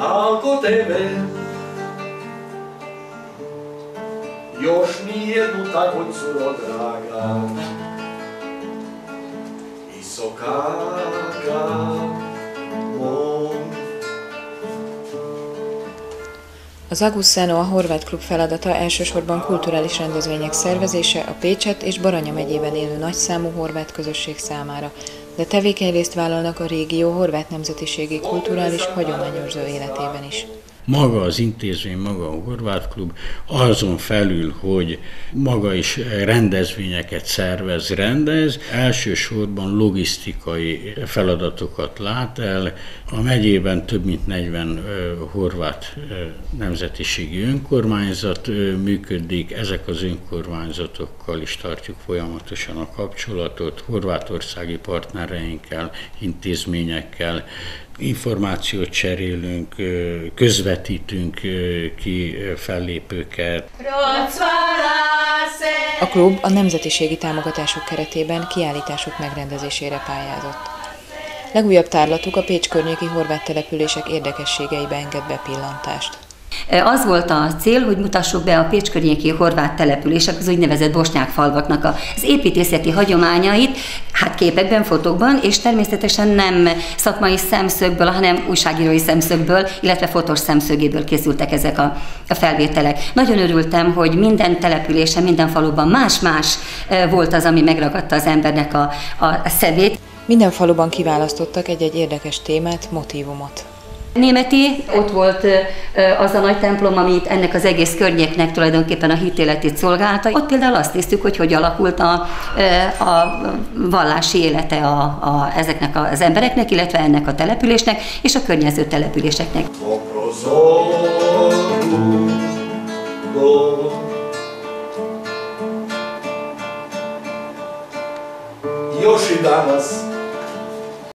ako tebe. Još nijednu takvojcu draga i sokaka mom. Az Agussano, a horvát klub feladata elsősorban kulturális rendezvények szervezése a Pécset és Baranya megyében élő nagyszámú horvát közösség számára, de tevékeny részt vállalnak a régió horvát nemzetiségi kulturális hagyományőrző életében is. Maga az intézmény, maga a horvát klub, azon felül, hogy maga is rendezvényeket szervez, rendez, elsősorban logisztikai feladatokat lát el. A megyében több mint 40 horvát nemzetiségi önkormányzat működik, ezek az önkormányzatokkal is tartjuk folyamatosan a kapcsolatot, horvátországi partnereinkkel, intézményekkel, információt cserélünk, közvetítünk ki fellépőket. A klub a nemzetiségi támogatások keretében kiállítások megrendezésére pályázott. Legújabb tárlatuk a Pécs környéki horvát települések érdekességeibe enged bepillantást. Az volt a cél, hogy mutassuk be a Pécs környéki horvát települések, az úgynevezett bosnyák falvaknak az építészeti hagyományait, hát képekben, fotókban, és természetesen nem szakmai szemszögből, hanem újságírói szemszögből, illetve fotós szemszögéből készültek ezek a felvételek. Nagyon örültem, hogy minden településen, minden faluban más-más volt az, ami megragadta az embernek a szevét. Minden faluban kiválasztottak egy-egy érdekes témát, motívumot. Németi, ott volt az a nagy templom, ami itt ennek az egész környéknek tulajdonképpen a hitéletét szolgálta. Ott például azt néztük, hogy alakult a vallási élete ezeknek az embereknek, illetve ennek a településnek és a környező településeknek. Još i danas